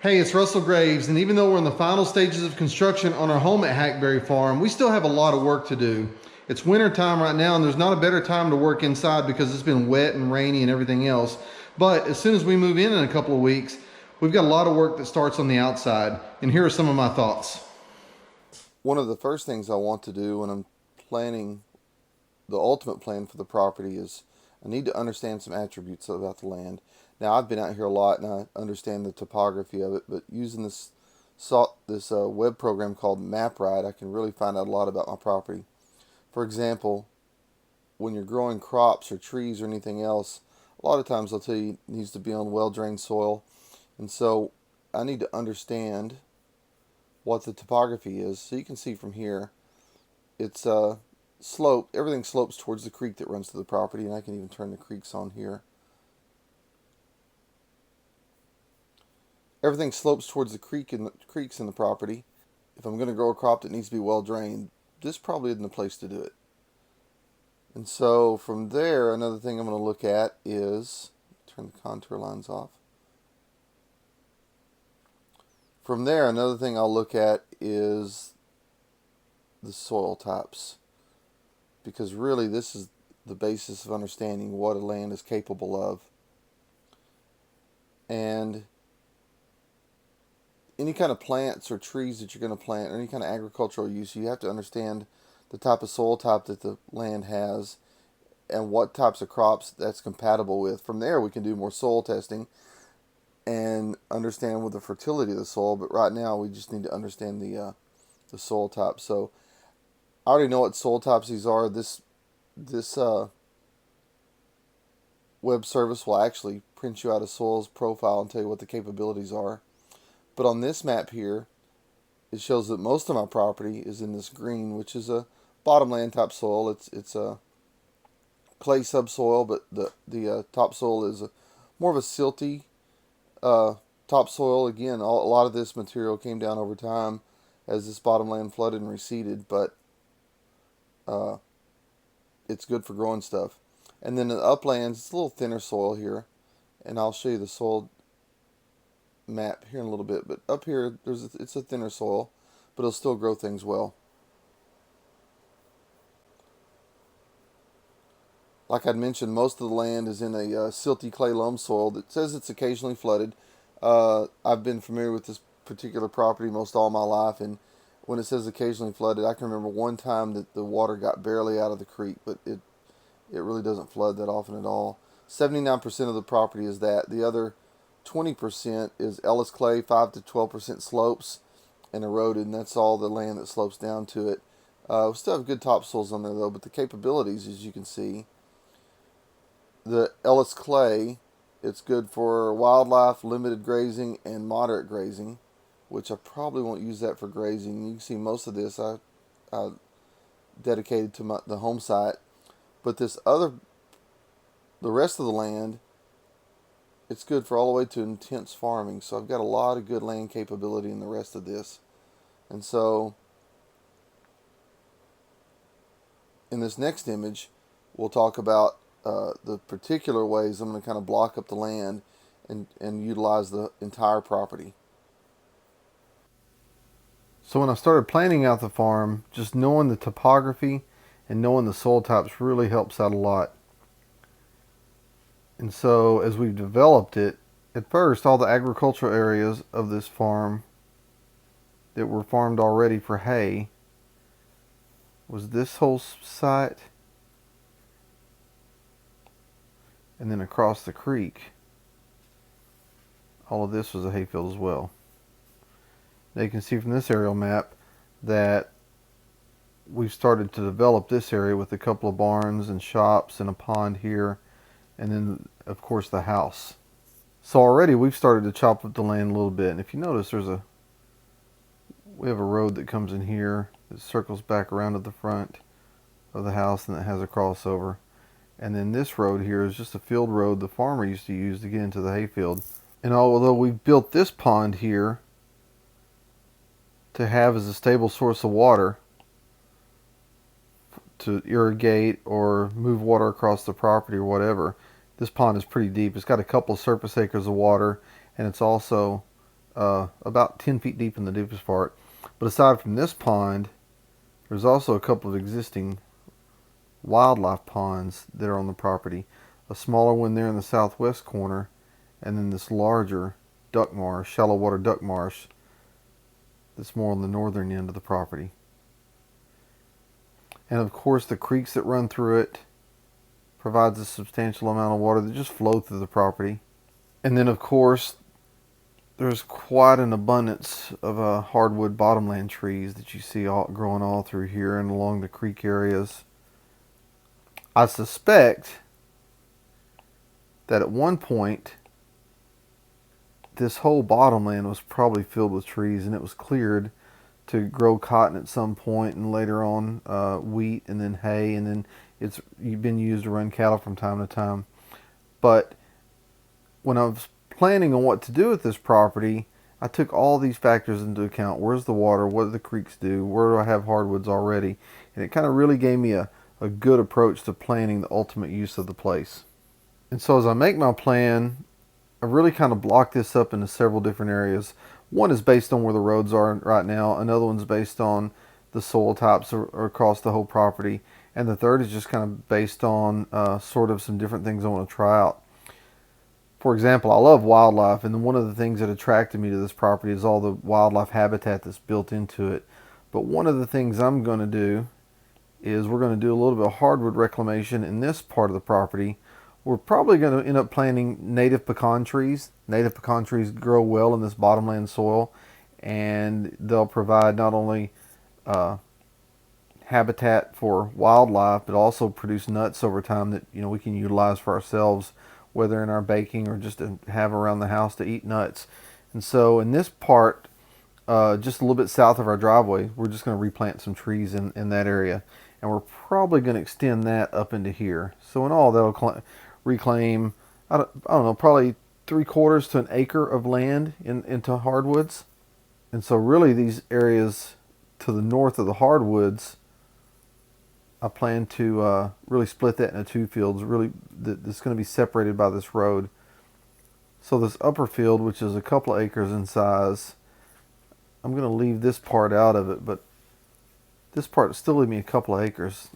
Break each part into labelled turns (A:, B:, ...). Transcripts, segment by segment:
A: Hey, it's Russell Graves, and even though we're in the final stages of construction on our home at Hackberry Farm, we still have a lot of work to do. It's winter time right now, and there's not a better time to work inside because it's been wet and rainy and everything else. But as soon as we move in a couple of weeks, we've got a lot of work that starts on the outside, and here are some of my thoughts.
B: One of the first things I want to do when I'm planning the ultimate plan for the property is I need to understand some attributes about the land. Now, I've been out here a lot and I understand the topography of it, but using this web program called MapRide, I can really find out a lot about my property. For example, when you're growing crops or trees or anything else, a lot of times they'll tell you it needs to be on well-drained soil, and so I need to understand what the topography is. So you can see from here, it's slope. Everything slopes towards the creek that runs through the property, and I can even turn the creeks on here. Everything slopes towards the creeks in the property. If I'm going to grow a crop that needs to be well drained, this probably isn't the place to do it. And so from there, another thing I'm going to look at is turn the contour lines off. From there, another thing I'll look at is the soil types, because really this is the basis of understanding what a land is capable of. And any kind of plants or trees that you're going to plant, or any kind of agricultural use, you have to understand the type of soil type that the land has and what types of crops that's compatible with. From there, we can do more soil testing and understand with the fertility of the soil. But right now, we just need to understand the soil type. So I already know what soil types these are. This web service will actually print you out a soils profile and tell you what the capabilities are. But on this map here, it shows that most of my property is in this green, which is a bottomland type soil. It's a clay subsoil, but the topsoil is more of a silty topsoil. Again, a lot of this material came down over time as this bottomland flooded and receded, but uh, it's good for growing stuff. And then the uplands, it's a little thinner soil here, and I'll show you the soil map here in a little bit. But up here, it's a thinner soil, but it'll still grow things well. Like I'd mentioned, most of the land is in a silty clay loam soil that says it's occasionally flooded. I've been familiar with this particular property most all my life, and when it says occasionally flooded, I can remember one time that the water got barely out of the creek, but it really doesn't flood that often at all. 79% of the property is that. The other 20% is Ellis clay, 5 to 12% slopes and eroded, and that's all the land that slopes down to it. We still have good topsoils on there though, but the capabilities, as you can see, the Ellis clay, it's good for wildlife, limited grazing, and moderate grazing, which I probably won't use that for grazing. You can see most of this I dedicated to the home site, but the rest of the land, it's good for all the way to intense farming. So I've got a lot of good land capability in the rest of this. And so in this next image, we'll talk about the particular ways I'm going to kind of block up the land and utilize the entire property.
A: So when I started planning out the farm, just knowing the topography and knowing the soil types really helps out a lot. And so as we've developed it, at first all the agricultural areas of this farm that were farmed already for hay was this whole site, and then across the creek all of this was a hayfield as well. Now you can see from this aerial map that we've started to develop this area with a couple of barns and shops and a pond here, and then of course the house. So already we've started to chop up the land a little bit, and if you notice we have a road that comes in here that circles back around to the front of the house, and that has a crossover. And then this road here is just a field road the farmer used to use to get into the hayfield. And although we've built this pond here to have as a stable source of water to irrigate or move water across the property or whatever, this pond is pretty deep. It's got a couple of surface acres of water, and it's also about 10 feet deep in the deepest part. But aside from this pond, there's also a couple of existing wildlife ponds that are on the property. A smaller one there in the southwest corner, and then this larger duck marsh, shallow water duck marsh, that's more on the northern end of the property. And of course, the creeks that run through it provides a substantial amount of water that just flow through the property. And then, of course, there's quite an abundance of hardwood bottomland trees that you see growing all through here and along the creek areas. I suspect that at one point this whole bottomland was probably filled with trees, and it was cleared to grow cotton at some point, and later on wheat, and then hay, and then it's been used to run cattle from time to time. But when I was planning on what to do with this property, I took all these factors into account. Where's the water? What do the creeks do? Where do I have hardwoods already? And it kind of really gave me a good approach to planning the ultimate use of the place. And so as I make my plan, I really kind of blocked this up into several different areas. One is based on where the roads are right now. Another one's based on the soil types across the whole property. And the third is just kind of based on sort of some different things I want to try out. For example, I love wildlife, and one of the things that attracted me to this property is all the wildlife habitat that's built into it. But one of the things I'm going to do is we're going to do a little bit of hardwood reclamation in this part of the property. We're probably going to end up planting native pecan trees. Native pecan trees grow well in this bottomland soil, and they'll provide not only habitat for wildlife, but also produce nuts over time that we can utilize for ourselves, whether in our baking or just to have around the house to eat nuts. And so in this part, just a little bit south of our driveway, we're just going to replant some trees in that area, and we're probably going to extend that up into here. So in all, that'll reclaim, I don't know, probably 3/4 to an acre of land into hardwoods. And so really these areas to the north of the hardwoods, I plan to really split that into two fields, really that's going to be separated by this road. So this upper field, which is a couple of acres in size, I'm going to leave this part out of it, but this part still leave me a couple of acres.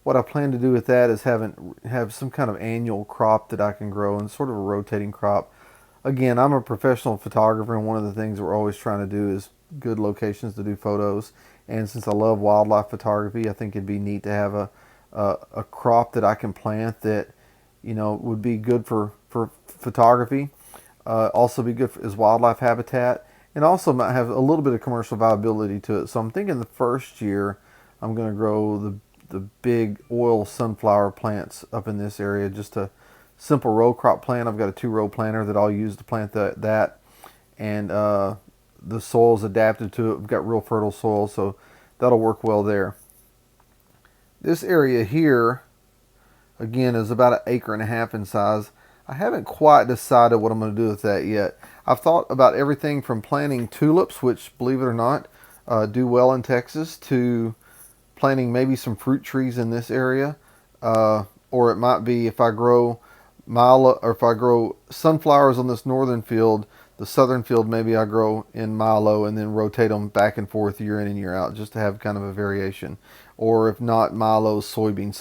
A: What I plan to do with that is have some kind of annual crop that I can grow, and sort of a rotating crop. Again, I'm a professional photographer, and one of the things we're always trying to do is good locations to do photos. And since I love wildlife photography, I think it'd be neat to have a crop that I can plant that would be good for photography. Also be good as wildlife habitat, and also might have a little bit of commercial viability to it. So I'm thinking the first year I'm going to grow the big oil sunflower plants up in this area, just a simple row crop plant. I've got a 2-row planter that I'll use to plant that, and the soil's adapted to it. We've got real fertile soil, so that'll work well there. This area here, again, is about 1.5 acres in size. I haven't quite decided what I'm going to do with that yet. I've thought about everything from planting tulips, which, believe it or not, do well in Texas, to planting maybe some fruit trees in this area. Or it might be if I grow if I grow sunflowers on this northern field, the southern field maybe I grow in milo, and then rotate them back and forth year in and year out, just to have kind of a variation. Or if not milo, soybeans.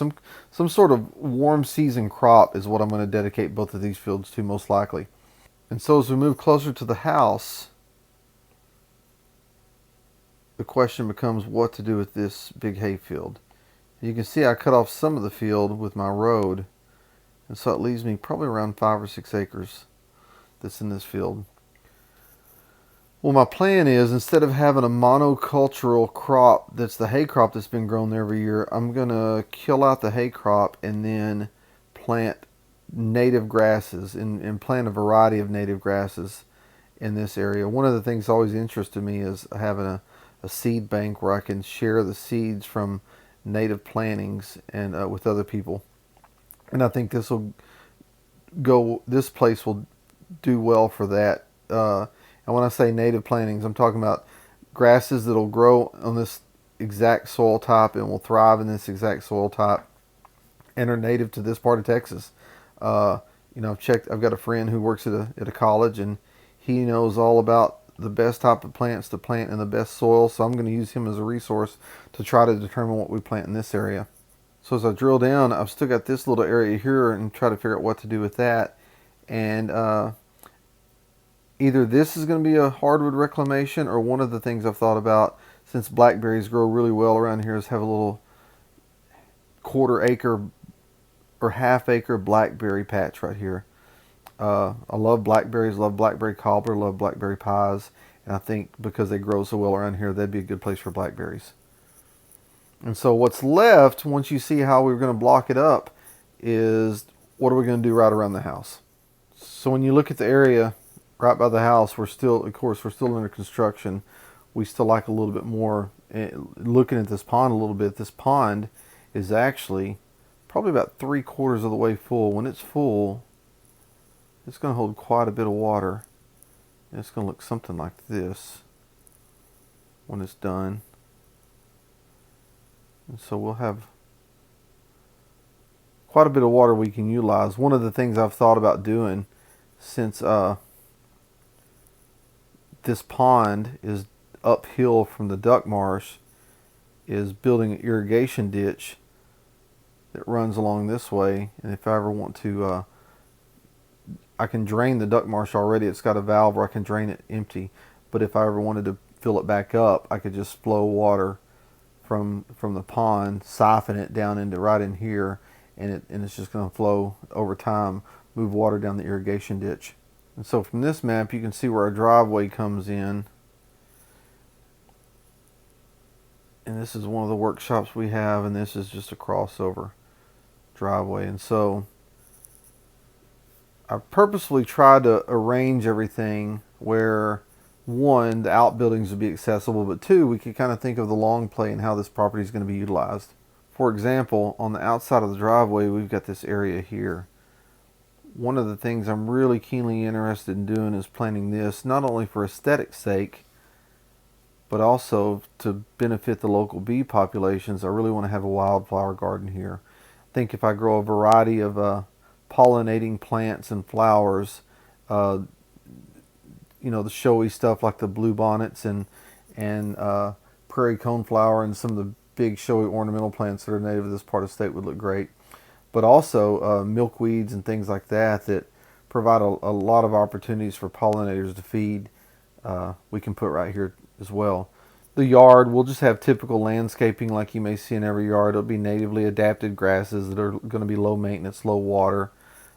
A: Some sort of warm season crop is what I'm going to dedicate both of these fields to, most likely. And so as we move closer to the house, the question becomes what to do with this big hay field. You can see I cut off some of the field with my road, and so it leaves me probably around 5 or 6 acres that's in this field. Well, my plan is, instead of having a monocultural crop that's the hay crop that's been grown there every year, I'm going to kill out the hay crop and then plant native grasses and plant a variety of native grasses in this area. One of the things that always interested me is having a seed bank where I can share the seeds from native plantings and with other people. And I think this place will do well for that. And when I say native plantings, I'm talking about grasses that'll grow on this exact soil type and will thrive in this exact soil type and are native to this part of Texas. I've got a friend who works at a college, and he knows all about the best type of plants to plant in the best soil. So I'm going to use him as a resource to try to determine what we plant in this area. So as I drill down, I've still got this little area here and try to figure out what to do with that. And either this is going to be a hardwood reclamation, or one of the things I've thought about, since blackberries grow really well around here, is have a little quarter-acre or half-acre blackberry patch right here. I love blackberries, love blackberry cobbler, love blackberry pies, and I think because they grow so well around here, that'd be a good place for blackberries. And so what's left, once you see how we're going to block it up, is what are we going to do right around the house. So when you look at the area right by the house, we're still under construction. We still like a little bit more. Looking at this pond a little bit, this pond is actually probably about 3/4 of the way full. When it's full, it's going to hold quite a bit of water. And it's going to look something like this when it's done. And so we'll have quite a bit of water we can utilize. One of the things I've thought about doing, since this pond is uphill from the duck marsh, is building an irrigation ditch that runs along this way. And if I ever want to, I can drain the duck marsh already. It's got a valve where I can drain it empty. But if I ever wanted to fill it back up, I could just flow water from the pond, siphon it down into right in here, and it's just going to flow over time, move water down the irrigation ditch. And so from this map, you can see where our driveway comes in. And this is one of the workshops we have, and this is just a crossover driveway. And so I purposefully tried to arrange everything where, one, the outbuildings would be accessible, but two, we could kind of think of the long play and how this property is going to be utilized. For example, on the outside of the driveway, we've got this area here. One of the things I'm really keenly interested in doing is planting this, not only for aesthetic's sake, but also to benefit the local bee populations. I really want to have a wildflower garden here. I think if I grow a variety of pollinating plants and flowers, the showy stuff like the bluebonnets and prairie coneflower and some of the big showy ornamental plants that are native to this part of the state would look great. But also milkweeds and things like that provide a lot of opportunities for pollinators to feed. We can put right here as well. The yard, we'll just have typical landscaping like you may see in every yard. It'll be natively adapted grasses that are going to be low maintenance, low water.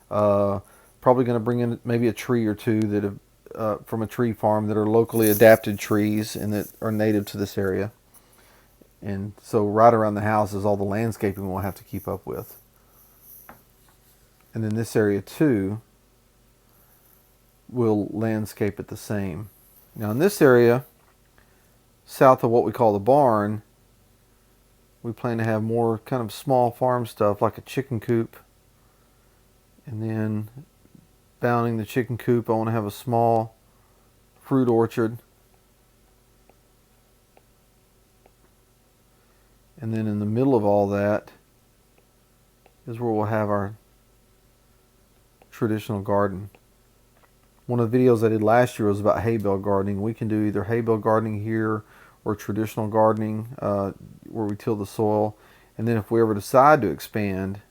A: Probably going to bring in maybe a tree or two that have, from a tree farm that are locally adapted trees and that are native to this area. And so right around the house is all the landscaping we'll have to keep up with. And then this area too, we'll landscape it the same. Now in this area, south of what we call the barn, we plan to have more kind of small farm stuff like a chicken coop. And then bounding the chicken coop, I want to have a small fruit orchard. And then in the middle of all that is where we'll have our traditional garden. One of the videos I did last year was about hay bale gardening. We can do either hay bale gardening here or traditional gardening where we till the soil. And then if we ever decide to expand,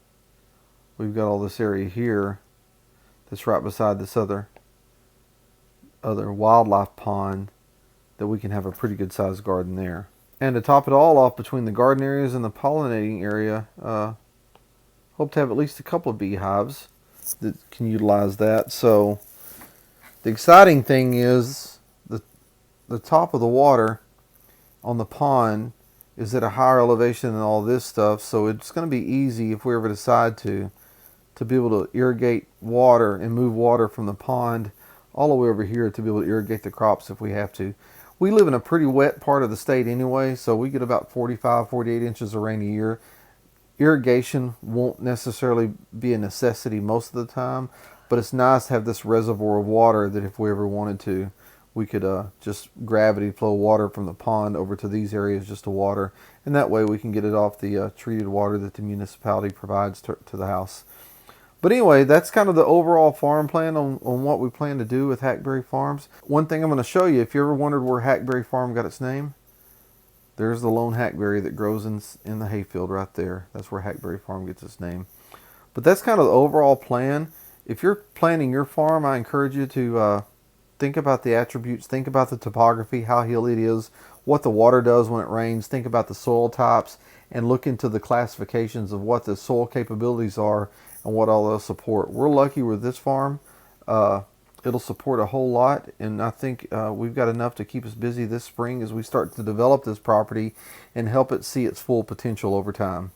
A: we've got all this area here that's right beside this other wildlife pond that we can have a pretty good sized garden there. And to top it all off, between the garden areas and the pollinating area, hope to have at least a couple of beehives that can utilize that. So the exciting thing is the top of the water on the pond is at a higher elevation than all this stuff, so it's going to be easy if we ever decide to be able to irrigate water and move water from the pond all the way over here to be able to irrigate the crops if we have to. We live in a pretty wet part of the state anyway, so we get about 45, 48 inches of rain a year. Irrigation won't necessarily be a necessity most of the time, but it's nice to have this reservoir of water that if we ever wanted to, we could just gravity flow water from the pond over to these areas just to water. And that way we can get it off the treated water that the municipality provides to the house. But anyway, that's kind of the overall farm plan on what we plan to do with Hackberry Farms. One thing I'm going to show you, if you ever wondered where Hackberry Farm got its name, there's the lone hackberry that grows in the hayfield right there. That's where Hackberry Farm gets its name. But that's kind of the overall plan. If you're planning your farm, I encourage you to think about the attributes, think about the topography, how hilly it is, what the water does when it rains, think about the soil types, and look into the classifications of what the soil capabilities are and what all they'll support. We're lucky with this farm. It'll support a whole lot, and I think we've got enough to keep us busy this spring as we start to develop this property and help it see its full potential over time.